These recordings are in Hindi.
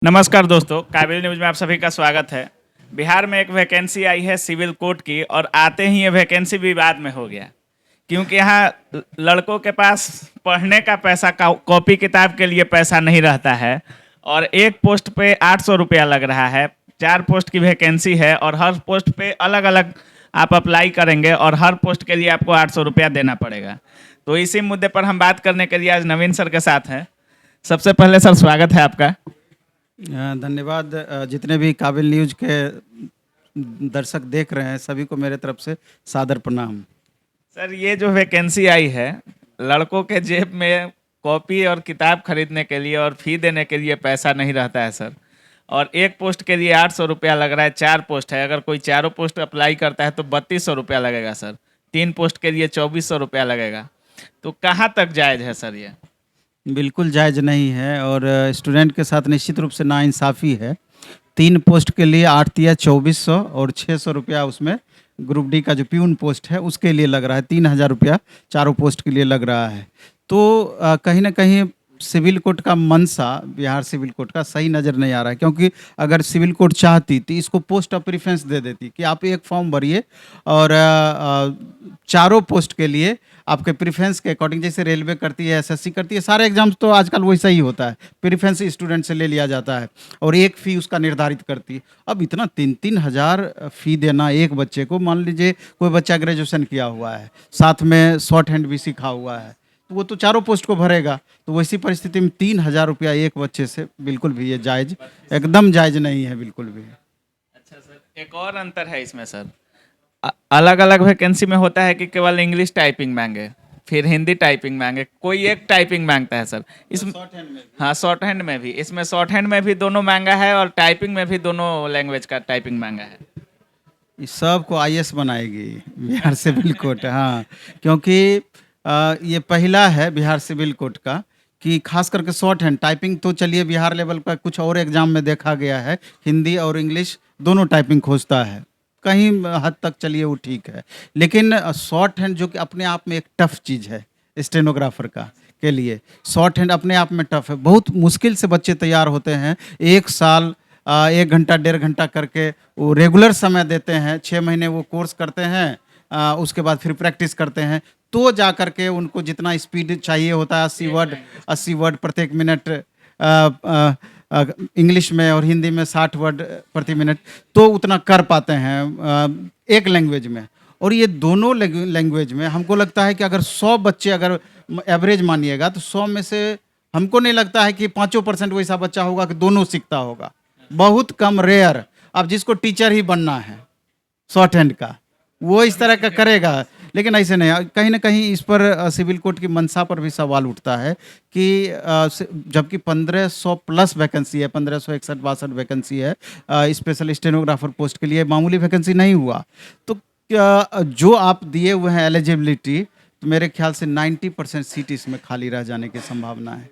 नमस्कार दोस्तों, काबिल न्यूज़ में आप सभी का स्वागत है। बिहार में एक वैकेंसी आई है सिविल कोर्ट की और आते ही ये वैकेंसी विवाद में हो गया क्योंकि यहाँ लड़कों के पास पढ़ने का पैसा कॉपी किताब के लिए पैसा नहीं रहता है और एक पोस्ट पे 800 रुपया लग रहा है। 4 पोस्ट की वैकेंसी है और हर पोस्ट पे अलग अलग आप अप्लाई करेंगे और हर पोस्ट के लिए आपको 800 रुपया देना पड़ेगा। तो इसी मुद्दे पर हम बात करने के लिए आज नवीन सर के साथ हैं। सबसे पहले सर स्वागत है आपका। धन्यवाद। जितने भी काबिल न्यूज़ के दर्शक देख रहे हैं सभी को मेरे तरफ से सादर प्रणाम। सर ये जो वैकेंसी आई है, लड़कों के जेब में कॉपी और किताब खरीदने के लिए और फी देने के लिए पैसा नहीं रहता है सर। और एक पोस्ट के लिए 800 रुपया लग रहा है। 4 पोस्ट है, अगर कोई चारों पोस्ट अप्लाई करता है तो 3200 रुपया लगेगा सर। 3 पोस्ट के लिए 2400 रुपया लगेगा। तो कहाँ तक जायज़ है सर ये? बिल्कुल जायज़ नहीं है और स्टूडेंट के साथ निश्चित रूप से नाइंसाफ़ी है। 3 पोस्ट के लिए 8 तिया 2400 और 600 रुपया उसमें ग्रुप डी का जो प्यून पोस्ट है उसके लिए लग रहा है। 3000 रुपया चारों पोस्ट के लिए लग रहा है। तो कहीं न कहीं सिविल कोर्ट का मंशा बिहार सिविल कोर्ट का सही नज़र नहीं आ रहा है, क्योंकि अगर सिविल कोर्ट चाहती तो इसको पोस्ट ऑफ प्रेफरेंस दे देती कि आप एक फॉर्म भरिए और चारों पोस्ट के लिए आपके प्रेफरेंस के अकॉर्डिंग, जैसे रेलवे करती है, एसएससी करती है, सारे एग्जाम्स तो आजकल वैसा ही होता है, प्रेफरेंस स्टूडेंट से ले लिया जाता है और एक फ़ी उसका निर्धारित करती है। अब इतना 3-3 हज़ार फ़ी देना एक बच्चे को, मान लीजिए कोई बच्चा ग्रेजुएशन किया हुआ है, साथ में शॉर्ट हैंड भी सीखा हुआ है, तो वो तो चारों पोस्ट को भरेगा। तो वैसी परिस्थिति में 3000 रुपया एक बच्चे से बिल्कुल भी ये जायज़, एकदम जायज़ नहीं है बिल्कुल भी। अच्छा सर, एक और अंतर है इसमें सर। अलग अलग वैकेंसी में होता है कि केवल इंग्लिश टाइपिंग मांगे, फिर हिंदी टाइपिंग मांगे, कोई एक टाइपिंग मांगता है सर। इसमें हाँ, शॉर्ट हैंड में भी, इसमें शॉर्ट हैंड में भी दोनों मांगा है और टाइपिंग में भी दोनों लैंग्वेज का टाइपिंग मांगा है। इस सब को आईएएस बनाएगी बिहार सिविल कोर्ट। हाँ, क्योंकि ये पहला है बिहार सिविल कोर्ट का कि खास करके शॉर्ट हैंड टाइपिंग तो चलिए बिहार लेवल का कुछ और एग्जाम में देखा गया है, हिंदी और इंग्लिश दोनों टाइपिंग खोजता है, कहीं हद तक चलिए वो ठीक है। लेकिन शॉर्ट हैंड जो कि अपने आप में एक टफ चीज़ है स्टेनोग्राफर का के लिए, शॉर्ट हैंड अपने आप में टफ है। बहुत मुश्किल से बच्चे तैयार होते हैं, 1 साल 1 घंटा 1.5 घंटा करके वो रेगुलर समय देते हैं, 6 महीने वो कोर्स करते हैं, उसके बाद फिर प्रैक्टिस करते हैं, तो जा कर के उनको जितना स्पीड चाहिए होता है 80 वर्ड प्रत्येक मिनट इंग्लिश में और हिंदी में 60 वर्ड प्रति मिनट, तो उतना कर पाते हैं एक लैंग्वेज में। और ये दोनों लैंग्वेज में हमको लगता है कि अगर 100 बच्चे अगर एवरेज मानिएगा तो 100 में से हमको नहीं लगता है कि 5% वैसा बच्चा होगा कि दोनों सीखता होगा, बहुत कम, रेयर। अब जिसको टीचर ही बनना है शॉर्ट हैंड का वो इस तरह का करेगा, लेकिन ऐसे नहीं। कहीं ना कहीं इस पर सिविल कोर्ट की मंशा पर भी सवाल उठता है कि जबकि 1500 प्लस वैकेंसी है, 1561-62 वैकेंसी है स्पेशल स्टेनोग्राफर पोस्ट के लिए, मामूली वैकेंसी नहीं हुआ। तो क्या जो आप दिए हुए हैं एलिजिबिलिटी, तो मेरे ख्याल से 90% सीट इसमें खाली रह जाने की संभावना है।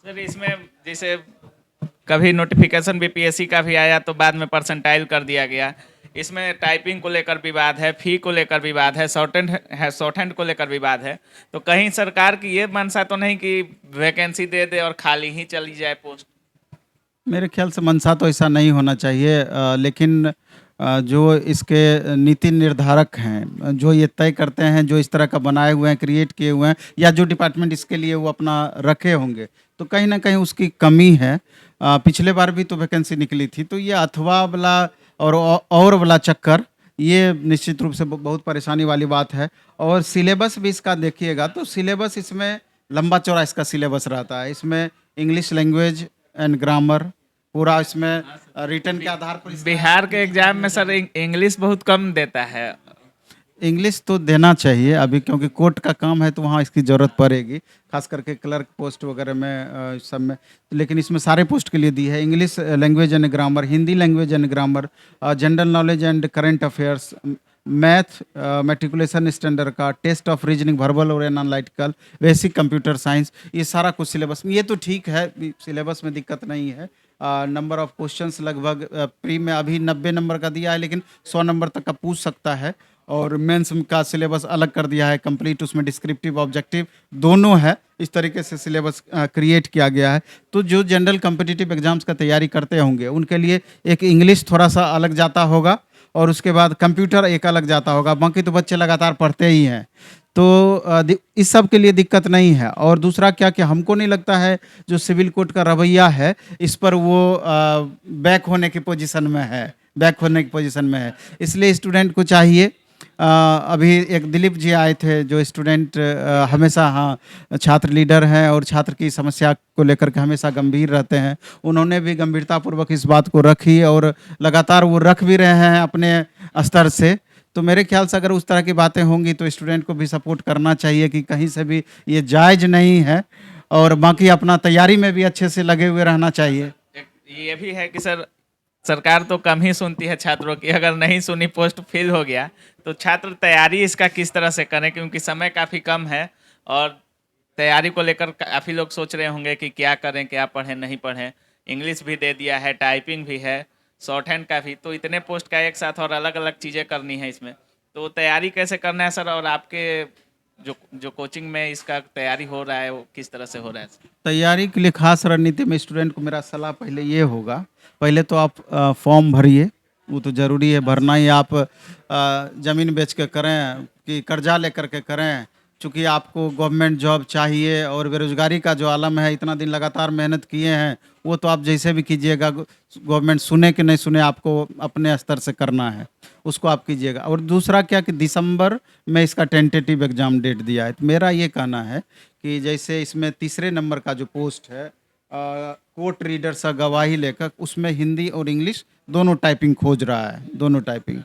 सर इसमें जैसे कभी नोटिफिकेशन भी पीएससी का भी आया तो बाद में परसेंटाइल कर दिया गया। इसमें टाइपिंग को लेकर विवाद है, फी को लेकर विवाद है, शॉर्ट हैंड को लेकर विवाद है। तो कहीं सरकार की ये मंशा तो नहीं कि वैकेंसी दे दे और खाली ही चली जाए पोस्ट? मेरे ख्याल से मंशा तो ऐसा नहीं होना चाहिए, लेकिन जो इसके नीति निर्धारक हैं, जो ये तय करते हैं, जो इस तरह का बनाए हुए हैं, क्रिएट किए हुए हैं, या जो डिपार्टमेंट इसके लिए वो अपना रखे होंगे, तो कहीं ना कहीं उसकी कमी है। पिछले बार भी तो वैकेंसी निकली थी, तो ये अथवा वाला और वाला चक्कर, ये निश्चित रूप से बहुत परेशानी वाली बात है। और सिलेबस भी इसका देखिएगा तो सिलेबस इसमें लंबा चौड़ा इसका सिलेबस रहता है। इसमें इंग्लिश लैंग्वेज एंड ग्रामर पूरा, इसमें रिटर्न के आधार पर बिहार के एग्जाम में सर इंग्लिश बहुत कम देता है। इंग्लिश तो देना चाहिए अभी, क्योंकि कोर्ट का काम है तो वहाँ इसकी ज़रूरत पड़ेगी, खास करके क्लर्क पोस्ट वगैरह में, सब में। लेकिन इसमें सारे पोस्ट के लिए दी है English language and grammar, Hindi language and grammar, general knowledge and current affairs, math, matriculation standard का, टेस्ट ऑफ रीजनिंग, वर्बल और एनालिटिकल, बेसिक कंप्यूटर साइंस, ये सारा कुछ सिलेबस में। ये तो ठीक है, सिलेबस में दिक्कत नहीं है। नंबर ऑफ क्वेश्चंस लगभग प्री में अभी 90 नंबर का दिया है, लेकिन 100 नंबर तक का पूछ सकता है। और मेंस का सिलेबस अलग कर दिया है कंप्लीट, उसमें डिस्क्रिप्टिव ऑब्जेक्टिव दोनों है। इस तरीके से सिलेबस क्रिएट किया गया है। तो जो जनरल कम्पिटिटिव एग्जाम्स का तैयारी करते होंगे उनके लिए एक इंग्लिश थोड़ा सा अलग जाता होगा और उसके बाद कंप्यूटर एक अलग जाता होगा, बाकी तो बच्चे लगातार पढ़ते ही हैं। तो इस सब के लिए दिक्कत नहीं है। और दूसरा क्या कि हमको नहीं लगता है जो सिविल कोड का रवैया है इस पर वो बैक होने की पोजीशन में है, बैक होने की पोजीशन में है। इसलिए स्टूडेंट को चाहिए, अभी एक दिलीप जी आए थे जो स्टूडेंट हमेशा, हाँ, छात्र लीडर हैं और छात्र की समस्या को लेकर के हमेशा गंभीर रहते हैं। उन्होंने भी गंभीरतापूर्वक इस बात को रखी और लगातार वो रख भी रहे हैं अपने स्तर से। तो मेरे ख्याल से अगर उस तरह की बातें होंगी तो स्टूडेंट को भी सपोर्ट करना चाहिए कि कहीं से भी ये जायज़ नहीं है, और बाकी अपना तैयारी में भी अच्छे से लगे हुए रहना चाहिए। ये भी है कि सर सरकार तो कम ही सुनती है छात्रों की, अगर नहीं सुनी, पोस्ट फिल हो गया तो छात्र तैयारी इसका किस तरह से करें, क्योंकि समय काफ़ी कम है और तैयारी को लेकर काफ़ी लोग सोच रहे होंगे कि क्या करें, क्या पढ़ें, नहीं पढ़ें। इंग्लिश भी दे दिया है, टाइपिंग भी है, शॉर्ट हैंड का भी, तो इतने पोस्ट का एक साथ और अलग अलग चीज़ें करनी है इसमें, तो तैयारी कैसे करना है सर? और आपके जो जो कोचिंग में इसका तैयारी हो रहा है वो किस तरह से हो रहा है? तैयारी के लिए खास रणनीति में स्टूडेंट को मेरा सलाह पहले ये होगा, पहले तो आप फॉर्म भरिए, वो तो ज़रूरी है भरना ही। आप ज़मीन बेच के करें कि कर्जा लेकर के करें, चूँकि आपको गवर्नमेंट जॉब चाहिए और बेरोजगारी का जो आलम है, इतना दिन लगातार मेहनत किए हैं, वो तो आप जैसे भी कीजिएगा, गवर्नमेंट सुने कि नहीं सुने, आपको अपने स्तर से करना है, उसको आप कीजिएगा। और दूसरा क्या कि दिसंबर में इसका टेंटेटिव एग्ज़ाम डेट दिया है। तो मेरा ये कहना है कि जैसे इसमें तीसरे नंबर का जो पोस्ट है कोर्ट रीडर सा गवाही लेखक, उसमें हिंदी और इंग्लिश दोनों टाइपिंग खोज रहा है, दोनों टाइपिंग।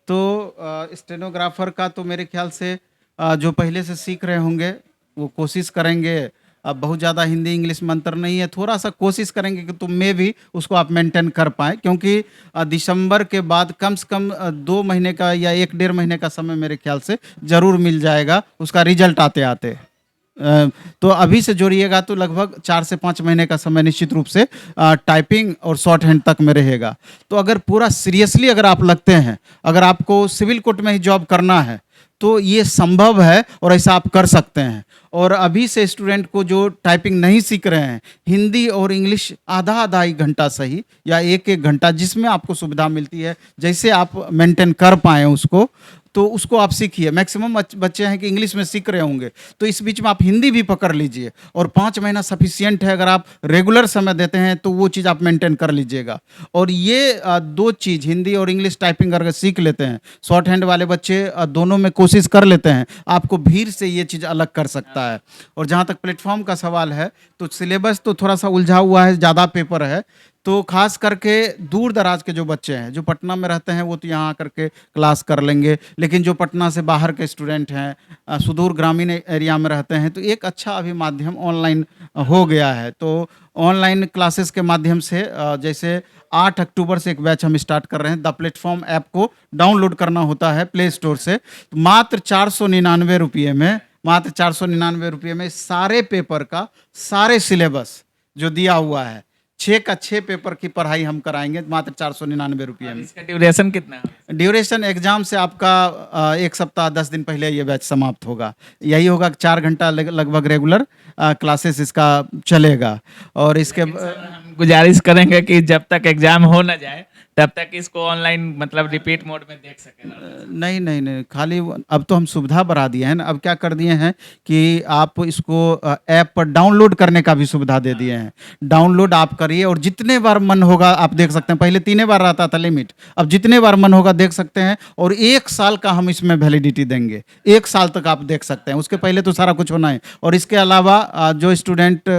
तो स्टेनोग्राफर का तो मेरे ख्याल से जो पहले से सीख रहे होंगे वो कोशिश करेंगे। अब बहुत ज़्यादा हिंदी इंग्लिश में अंतर नहीं है, थोड़ा सा कोशिश करेंगे कि तुम में भी उसको आप मेंटेन कर पाएँ, क्योंकि दिसंबर के बाद कम से कम 2 महीने का या 1 डेढ़ महीने का समय मेरे ख्याल से ज़रूर मिल जाएगा उसका रिजल्ट आते आते। तो अभी से जोड़िएगा तो लगभग 4 से 5 महीने का समय निश्चित रूप से टाइपिंग और शॉर्ट हैंड तक में रहेगा। तो अगर पूरा सीरियसली अगर आप लगते हैं, अगर आपको सिविल कोर्ट में ही जॉब करना है तो ये संभव है और ऐसा आप कर सकते हैं। और अभी से स्टूडेंट को जो टाइपिंग नहीं सीख रहे हैं, हिंदी और इंग्लिश आधा आधा ही घंटा सही या 1 घंटा जिसमें आपको सुविधा मिलती है, जैसे आप मेंटेन कर पाएँ उसको, तो उसको आप सीखिए। मैक्सिमम बच्चे हैं कि इंग्लिश में सीख रहे होंगे, तो इस बीच में आप हिंदी भी पकड़ लीजिए और 5 महीना सफिशियंट है। अगर आप रेगुलर समय देते हैं तो वो चीज़ आप मेंटेन कर लीजिएगा। और ये 2 चीज़ हिंदी और इंग्लिश टाइपिंग अगर सीख लेते हैं, शॉर्ट हैंड वाले बच्चे दोनों में कोशिश कर लेते हैं, आपको भीड़ से ये चीज़ अलग कर सकता है। और जहाँ तक प्लेटफॉर्म का सवाल है, तो सिलेबस तो थोड़ा सा उलझा हुआ है, ज़्यादा पेपर है। तो खास करके दूर दराज के जो बच्चे हैं, जो पटना में रहते हैं, वो तो यहाँ आकर के क्लास कर लेंगे, लेकिन जो पटना से बाहर के स्टूडेंट हैं, सुदूर ग्रामीण एरिया में रहते हैं, तो एक अच्छा अभी माध्यम ऑनलाइन हो गया है। तो ऑनलाइन क्लासेस के माध्यम से जैसे 8 अक्टूबर से एक बैच हम स्टार्ट कर रहे हैं। द प्लेटफॉर्म ऐप को डाउनलोड करना होता है प्ले स्टोर से, तो मात्र 499 रुपये में, मात्र 499 रुपये में सारे पेपर का सारे सिलेबस जो दिया हुआ है, 6 का 6 पेपर की पढ़ाई हम कराएंगे मात्र 499 रुपये में। इसका ड्यूरेशन कितना है? ड्यूरेशन एग्जाम से आपका 1 सप्ताह 10 दिन पहले ये बैच समाप्त होगा। यही होगा कि 4 घंटा लगभग रेगुलर क्लासेस इसका चलेगा। और इसके हम गुजारिश करेंगे कि जब तक एग्जाम हो ना जाए तब तक इसको ऑनलाइन मतलब रिपीट मोड में देख सकें। नहीं नहीं नहीं, खाली अब तो हम सुविधा बढ़ा दिए हैं ना। अब क्या कर दिए हैं कि आप इसको ऐप पर डाउनलोड करने का भी सुविधा दे दिए हैं। डाउनलोड आप करिए और जितने बार मन होगा आप देख सकते हैं। पहले 3 बार रहता था लिमिट, अब जितने बार मन होगा देख सकते हैं। और 1 साल का हम इसमें वैलिडिटी देंगे, 1 साल तक आप देख सकते हैं। उसके पहले तो सारा कुछ होना है। और इसके अलावा जो स्टूडेंट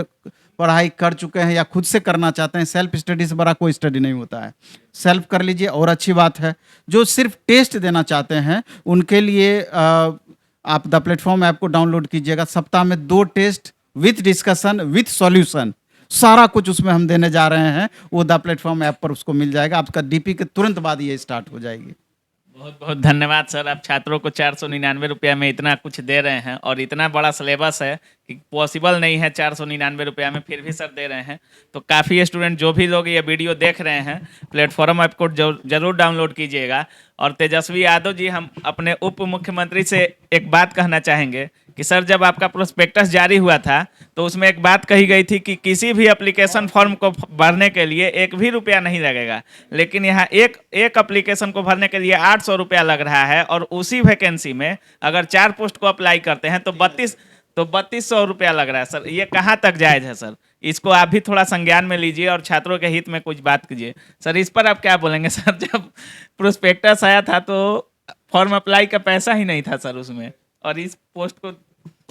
पढ़ाई कर चुके हैं या खुद से करना चाहते हैं, सेल्फ स्टडी से बड़ा कोई स्टडी नहीं होता है, सेल्फ कर लीजिए और अच्छी बात है। जो सिर्फ टेस्ट देना चाहते हैं उनके लिए आप द प्लेटफॉर्म ऐप को डाउनलोड कीजिएगा। सप्ताह में 2 test with discussion with solution, सारा कुछ उसमें हम देने जा रहे हैं। वो द प्लेटफॉर्म ऐप पर उसको मिल जाएगा। आपका डीपी के तुरंत बाद ये स्टार्ट हो जाएगी। बहुत बहुत धन्यवाद सर। आप छात्रों को 499 रुपया में इतना कुछ दे रहे हैं और इतना बड़ा सिलेबस है कि पॉसिबल नहीं है 499 रुपया में, फिर भी सर दे रहे हैं। तो काफ़ी स्टूडेंट, जो भी लोग ये वीडियो देख रहे हैं, प्लेटफॉर्म ऐप को जरूर डाउनलोड कीजिएगा। और तेजस्वी यादव जी, हम अपने उप मुख्यमंत्री से एक बात कहना चाहेंगे कि सर, जब आपका प्रोस्पेक्टस जारी हुआ था तो उसमें एक बात कही गई थी कि किसी भी एप्लीकेशन फॉर्म को भरने के लिए 1 भी रुपया नहीं लगेगा, लेकिन यहाँ एक एप्लीकेशन को भरने के लिए 800 रुपया लग रहा है। और उसी वैकेंसी में अगर 4 पोस्ट को अप्लाई करते हैं तो 3200 रुपया लग रहा है। सर, ये कहाँ तक जायज़ है सर? इसको आप भी थोड़ा संज्ञान में लीजिए और छात्रों के हित में कुछ बात कीजिए। सर, इस पर आप क्या बोलेंगे? सर, जब प्रोस्पेक्टस आया था तो फॉर्म अप्लाई का पैसा ही नहीं था सर उसमें, और इस पोस्ट को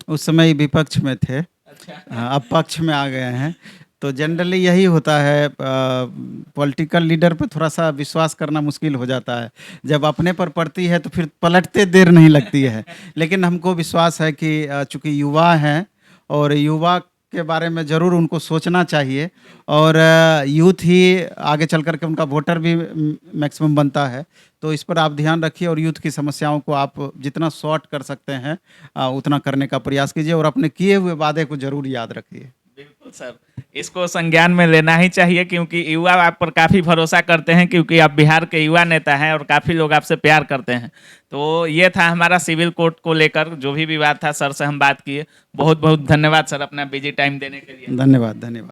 उस समय विपक्ष में थे। अच्छा। हाँ, अब पक्ष में आ गए हैं। तो जनरली यही होता है, पॉलिटिकल लीडर पे थोड़ा सा विश्वास करना मुश्किल हो जाता है। जब अपने पर पड़ती है तो फिर पलटते देर नहीं लगती है। लेकिन हमको विश्वास है कि चूँकि युवा हैं और युवा के बारे में ज़रूर उनको सोचना चाहिए, और यूथ ही आगे चल कर के उनका वोटर भी मैक्सिमम बनता है। तो इस पर आप ध्यान रखिए और यूथ की समस्याओं को आप जितना शॉर्ट कर सकते हैं उतना करने का प्रयास कीजिए, और अपने किए हुए वादे को ज़रूर याद रखिए। बिल्कुल सर, इसको संज्ञान में लेना ही चाहिए, क्योंकि युवा आप पर काफ़ी भरोसा करते हैं, क्योंकि आप बिहार के युवा नेता हैं और काफ़ी लोग आपसे प्यार करते हैं। तो ये था हमारा सिविल कोड को लेकर जो भी विवाद था, सर से हम बात किए। बहुत बहुत धन्यवाद सर अपना बिजी टाइम देने के लिए। धन्यवाद, धन्यवाद।